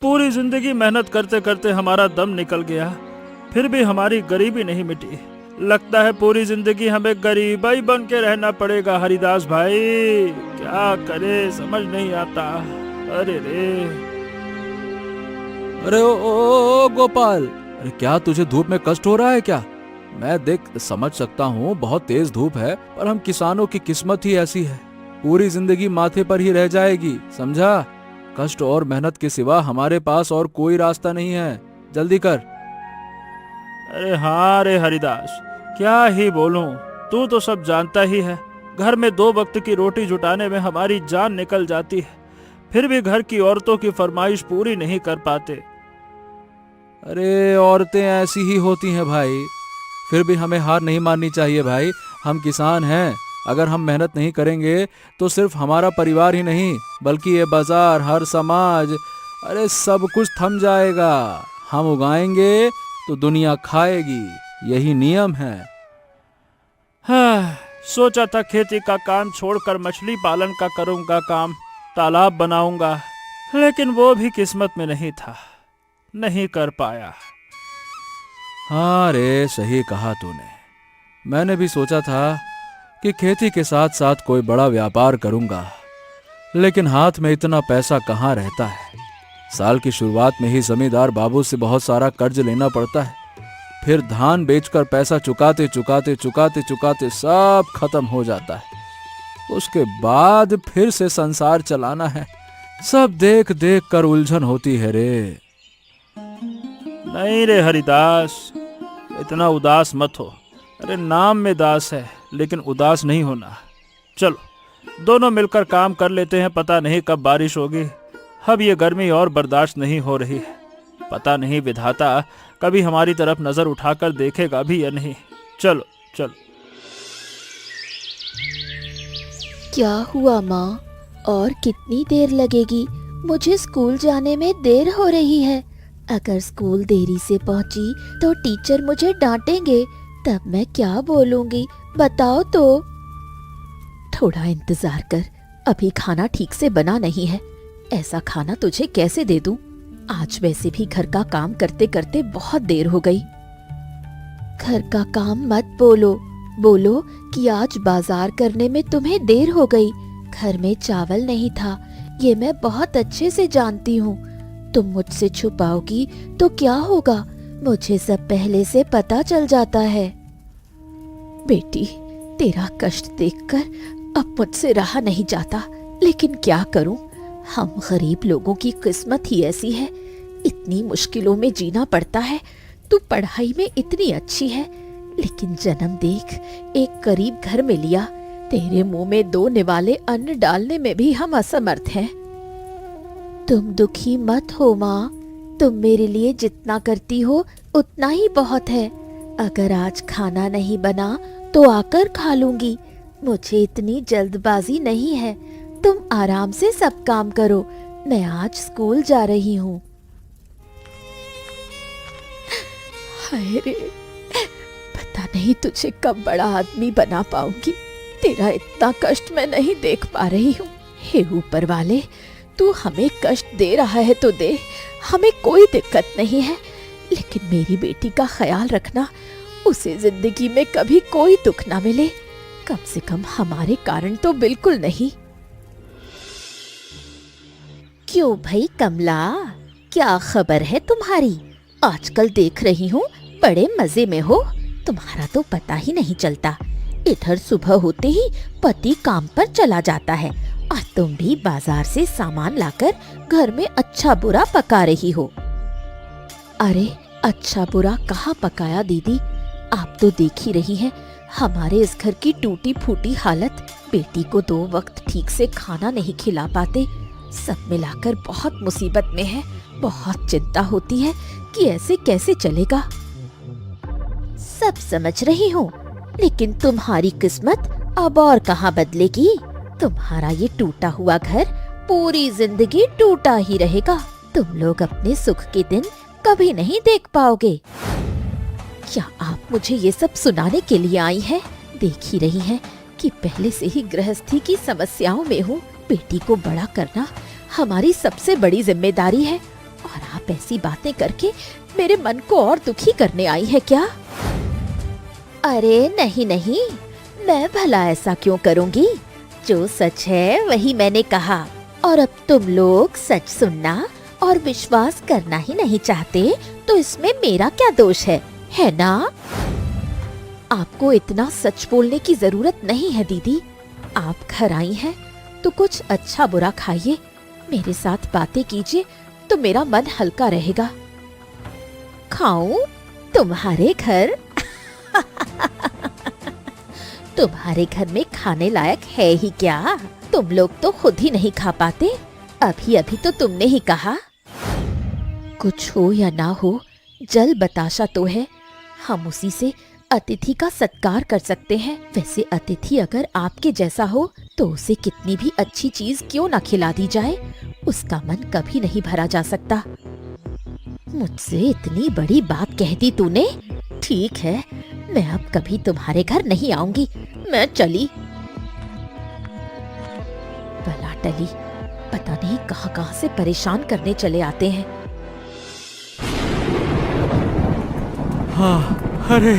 पूरी जिंदगी मेहनत करते करते हमारा दम निकल गया, फिर भी हमारी गरीबी नहीं मिटी। लगता है पूरी जिंदगी हमें गरीबा ही बन के रहना पड़ेगा। हरिदास भाई क्या करे, समझ नहीं आता। अरे रे। अरे ओ गोपाल, अरे क्या तुझे धूप में कष्ट हो रहा है क्या? मैं देख समझ सकता हूँ बहुत तेज धूप है, पर हम किसानों की किस्मत ही ऐसी है, पूरी जिंदगी माथे पर ही रह जाएगी, समझा? कष्ट और मेहनत के सिवा हमारे पास और कोई रास्ता नहीं है, जल्दी कर। अरे हाँ रे हरिदास, क्या ही बोलूं, तू तो सब जानता ही है। घर में 2 वक्त की रोटी जुटाने में हमारी जान निकल जाती है, फिर भी घर की औरतों की फरमाइश पूरी नहीं कर पाते। अरे औरतें ऐसी ही होती हैं भाई, फिर भी हमें हार नहीं माननी चाहिए भाई। हम किसान हैं, अगर हम मेहनत नहीं करेंगे तो सिर्फ हमारा परिवार ही नहीं बल्कि ये बाजार, हर समाज, अरे सब कुछ थम जाएगा। हम उगाएंगे तो दुनिया खाएगी, यही नियम है। हाँ, सोचा था खेती का काम छोड़कर मछली पालन का करूंगा काम, तालाब बनाऊंगा, लेकिन वो भी किस्मत में नहीं था, नहीं कर पाया। हाँ रे, सही कहा तूने। मैंने भी सोचा था कि खेती के साथ साथ कोई बड़ा व्यापार करूंगा, लेकिन हाथ में इतना पैसा कहाँ रहता है। साल की शुरुआत में ही जमींदार बाबू से बहुत सारा कर्ज लेना पड़ता है, फिर धान बेचकर पैसा चुकाते चुकाते चुकाते चुकाते सब खत्म हो जाता है। उसके बाद फिर से संसार चलाना है। सब देख देख कर उलझन होती है रे। नहीं रे हरिदास, इतना उदास मत हो। अरे नाम में दास है, लेकिन उदास नहीं होना। चलो दोनों मिलकर काम कर लेते हैं, पता नहीं कब बारिश होगी। अब ये गर्मी और बर्दाश्त नहीं हो रही है, पता नहीं विधाता कभी हमारी तरफ नजर उठाकर देखेगा भी या नहीं। चलो चलो। क्या हुआ माँ, और कितनी देर लगेगी? मुझे स्कूल जाने में देर हो रही है। अगर स्कूल देरी से पहुंची तो टीचर मुझे डांटेंगे, तब मैं क्या बोलूंगी बताओ तो। थोड़ा इंतजार कर, अभी खाना ठीक से बना नहीं है। ऐसा खाना तुझे कैसे दे दूं? आज वैसे भी घर का काम करते करते बहुत देर हो गई। घर का काम मत बोलो, बोलो कि आज बाजार करने में तुम्हें देर हो गई। घर में चावल नहीं था, ये मैं बहुत अच्छे से जानती हूँ। तुम मुझसे छुपाओगी तो क्या होगा? मुझे सब पहले से पता चल जाता है। बेटी, तेरा कष्ट देखकर अब मुझसे रहा नहीं जाता, लेकिन क्या करूं? हम गरीब लोगों की किस्मत ही ऐसी है, इतनी मुश्किलों में जीना पड़ता है। तू पढ़ाई में इतनी अच्छी है, लेकिन जन्म देख एक गरीब घर में लिया। तेरे मुंह में 2 निवाले अन्न डालने में भी हम असमर्थ हैं। तुम दुखी मत हो माँ, तुम मेरे लिए जितना करती हो उतना ही बहुत है। अगर आज खाना नहीं बना तो आकर खा लूंगी, मुझे इतनी जल्दबाजी नहीं है। तुम आराम से सब काम करो, मैं आज स्कूल जा रही हूँ। हाय रे, पता नहीं तुझे कब बड़ा आदमी बना पाऊंगी। तेरा इतना कष्ट मैं नहीं देख पा रही हूँ। हे ऊपर वाले, तू हमें कष्ट दे रहा है तो दे, हमें कोई दिक्कत नहीं है, लेकिन मेरी बेटी का ख्याल रखना, उसे जिंदगी में कभी कोई दुख ना मिले, कम से कम हमारे कारण तो बिल्कुल नहीं। क्यों भाई कमला, क्या खबर है तुम्हारी? आजकल देख रही हूँ बड़े मजे में हो, तुम्हारा तो पता ही नहीं चलता। इधर सुबह होते ही पति काम पर चला जाता है और तुम भी बाजार से सामान लाकर घर में अच्छा बुरा पका रही हो। अरे अच्छा बुरा कहाँ पकाया दीदी, आप तो देख ही रही हैं हमारे इस घर की टूटी फूटी हालत। बेटी को 2 वक्त ठीक से खाना नहीं खिला पाते, सब मिलाकर बहुत मुसीबत में है। बहुत चिंता होती है कि ऐसे कैसे चलेगा। सब समझ रही हूँ, लेकिन तुम्हारी किस्मत अब और कहाँ बदलेगी। तुम्हारा ये टूटा हुआ घर पूरी जिंदगी टूटा ही रहेगा। तुम लोग अपने सुख के दिन कभी नहीं देख पाओगे। क्या आप मुझे ये सब सुनाने के लिए आई हैं? देख ही रही हैं कि पहले से ही गृहस्थी की समस्याओं में हूँ। बेटी को बड़ा करना हमारी सबसे बड़ी जिम्मेदारी है। और आप ऐसी बातें करके मेरे मन को और दुखी करने आई है क्या? अरे नहीं नहीं, मैं भला ऐसा क्यों करूंगी? जो सच है वही मैंने कहा, और अब तुम लोग सच सुनना और विश्वास करना ही नहीं चाहते, तो इसमें मेरा क्या दोष है ना? आपको इतना सच बोलने की जरूरत नहीं है दीदी। आप घर आई हैं तो कुछ अच्छा बुरा खाइए, मेरे साथ बातें कीजिए तो मेरा मन हल्का रहेगा। खाऊं तुम्हारे घर? तुम्हारे घर में खाने लायक है ही क्या? तुम लोग तो खुद ही नहीं खा पाते। अभी अभी तो तुमने ही कहा। कुछ हो या ना हो, जल बताशा तो है, हम उसी से अतिथि का सत्कार कर सकते हैं। वैसे अतिथि अगर आपके जैसा हो तो उसे कितनी भी अच्छी चीज क्यों ना खिला दी जाए, उसका मन कभी नहीं भरा जा सकता। मुझसे इतनी बड़ी बात कह दी तूने। ठीक है, मैं अब कभी तुम्हारे घर नहीं आऊंगी, मैं चली। भला टली, पता नहीं कहां कहां से परेशान करने चले आते हैं। हाँ, अरे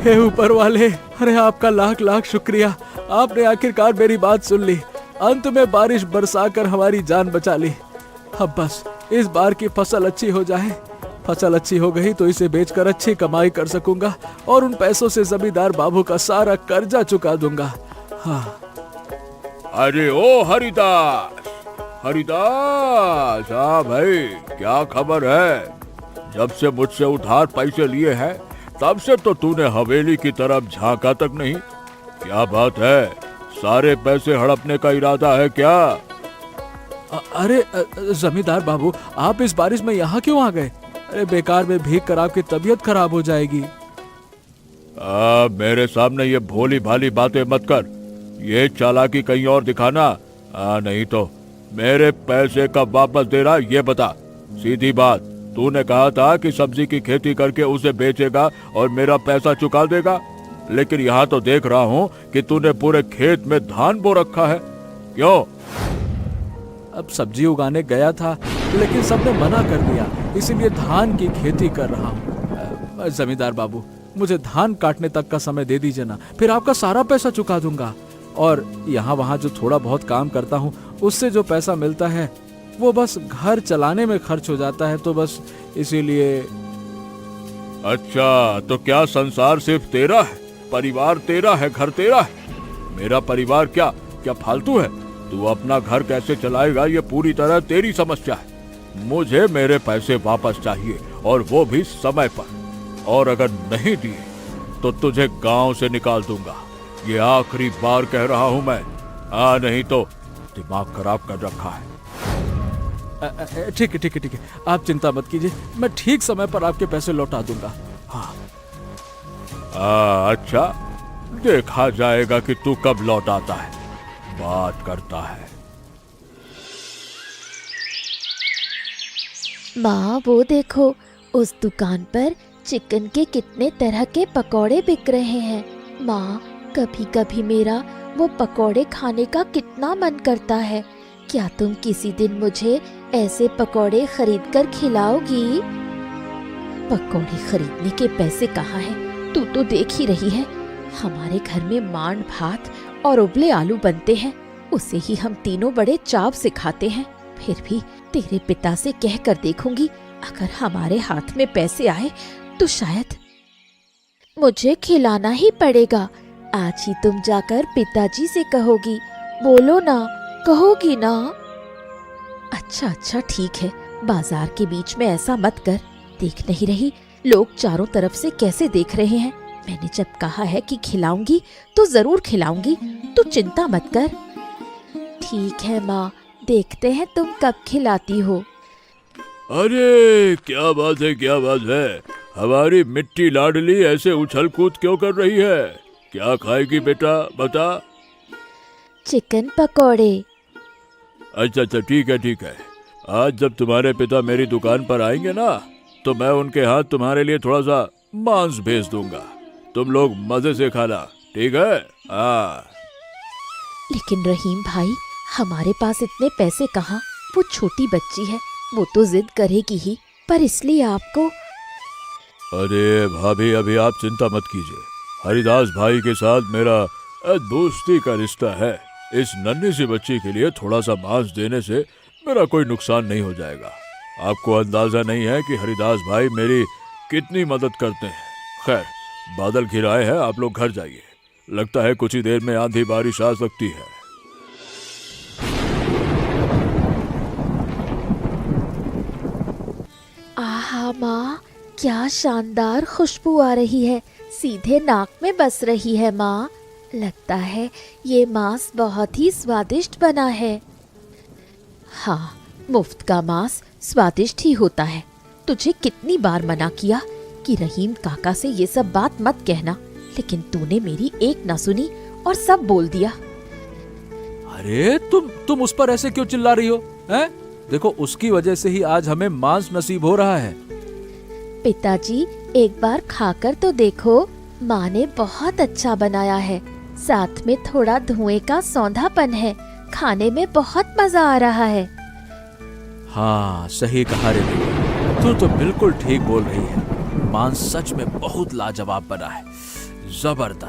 हे ऊपर वाले, अरे आपका लाख लाख शुक्रिया। आपने आखिरकार मेरी बात सुन ली, अंत में बारिश बरसाकर हमारी जान बचा ली। अब बस इस बार की फसल अच्छी हो जाए। फसल अच्छी हो गई तो इसे बेचकर अच्छी कमाई कर सकूंगा और उन पैसों से जमींदार बाबू का सारा कर्जा चुका दूंगा। हाँ। अरे ओ हरिदास, हरिदास, हाँ भाई, क्या खबर है? जब से मुझसे उधार पैसे लिए हैं तब से तो तूने हवेली की तरफ झांका तक नहीं। क्या बात है, सारे पैसे हड़पने का इरादा है क्या? अरे जमींदार बाबू, आप इस बारिश में यहाँ क्यों आ गए? अरे बेकार में भीग कर आपकी तबीयत खराब हो जाएगी। मेरे सामने ये भोली भाली बातें मत कर, ये चालाकी कहीं और दिखाना। नहीं तो मेरे पैसे कब वापस दे रहा ये बता। सीधी बात, तूने कहा था कि सब्जी की खेती करके उसे बेचेगा और मेरा पैसा चुका देगा, लेकिन यहाँ तो देख रहा हूँ कि तूने पूरे खेत में धान बो रखा है। क्यों? अब सब्जी उगाने गया था लेकिन सबने मना कर दिया, इसीलिए धान की खेती कर रहा हूँ। जमींदार बाबू, मुझे धान काटने तक का समय दे दीजिए ना, फिर आपका सारा पैसा चुका दूंगा। और यहाँ वहाँ जो थोड़ा बहुत काम करता हूँ उससे जो पैसा मिलता है वो बस घर चलाने में खर्च हो जाता है, तो बस इसीलिए। अच्छा, तो क्या संसार सिर्फ तेरा है? परिवार तेरा है, घर तेरा है? मेरा परिवार क्या क्या फालतू है? तू अपना घर कैसे चलाएगा ये पूरी तरह तेरी समस्या है। मुझे मेरे पैसे वापस चाहिए और वो भी समय पर, और अगर नहीं दिए तो तुझे गांव से निकाल दूंगा। ये आखिरी बार कह रहा हूं मैं। नहीं तो दिमाग खराब कर रखा है। ठीक है ठीक है ठीक है, आप चिंता मत कीजिए, मैं ठीक समय पर आपके पैसे लौटा दूंगा। हाँ। अच्छा, देखा जाएगा कि तू कब लौटाता है, बात करता है। माँ वो देखो, उस दुकान पर चिकन के कितने तरह के पकौड़े बिक रहे हैं। माँ, कभी कभी मेरा वो पकौड़े खाने का कितना मन करता है। क्या तुम किसी दिन मुझे ऐसे पकौड़े खरीद कर खिलाओगी? पकौड़े खरीदने के पैसे कहाँ हैं? तू तो देख ही रही है, हमारे घर में मांड भात और उबले आलू बनते हैं, उसे ही हम तीनों बड़े चाव से खाते हैं। फिर भी तेरे पिता से कह कर देखूंगी, अगर हमारे हाथ में पैसे आए तो शायद। मुझे खिलाना ही पड़ेगा। आज ही तुम जाकर पिताजी से कहोगी। बोलो ना, कहोगी ना? अच्छा अच्छा ठीक है, बाजार के बीच में ऐसा मत कर। देख नहीं रही लोग चारों तरफ से कैसे देख रहे हैं? मैंने जब कहा है कि खिलाऊंगी तो जरूर खिलाऊंगी, तू चिंता मत कर। ठीक है माँ, देखते हैं तुम कब खिलाती हो। अरे क्या बात है, क्या बात है? हमारी मिट्टी लाडली ऐसे उछल कूद क्यों कर रही है? क्या खाएगी बेटा, बता। चिकन पकौड़े। अच्छा अच्छा, ठीक है ठीक है। आज जब तुम्हारे पिता मेरी दुकान पर आएंगे ना, तो मैं उनके हाथ तुम्हारे लिए थोड़ा सा मांस भेज दूंगा। तुम लोग मजे से खाना, ठीक है? लेकिन रहीम भाई, हमारे पास इतने पैसे कहाँ? वो छोटी बच्ची है, वो तो जिद करेगी ही, पर इसलिए आपको। अरे भाभी, अभी आप चिंता मत कीजिए। हरिदास भाई के साथ मेरा दोस्ती का रिश्ता है। इस नन्ही सी बच्ची के लिए थोड़ा सा मांस देने से मेरा कोई नुकसान नहीं हो जाएगा। आपको अंदाजा नहीं है कि हरिदास भाई मेरी कितनी मदद करते हैं। खैर, बादल घिराए हैं, आप लोग घर जाइए। लगता है कुछ ही देर में आंधी बारिश आ सकती है। आहा माँ, क्या शानदार खुशबू आ रही है, सीधे नाक में बस रही है माँ। लगता है ये मांस बहुत ही स्वादिष्ट बना है। हाँ, मुफ्त का मांस स्वादिष्ट ही होता है। तुझे कितनी बार मना किया कि रहीम काका से ये सब बात मत कहना, लेकिन तूने मेरी एक ना सुनी और सब बोल दिया। अरे तुम उस पर ऐसे क्यों चिल्ला रही हो? हैं? देखो, उसकी वजह से ही आज हमें मांस नसीब हो रहा है। पिताजी, एक बार खाकर तो देखो, माँ ने बहुत अच्छा बनाया है। साथ में थोड़ा धुएं का सौंधापन है, खाने में बहुत मजा आ रहा है। हाँ, सही कहा रे बेटी, तू तो बिल्कुल ठीक बोल रही है। मांस सच में बहुत लाजवाब बना है, जबरदस्त।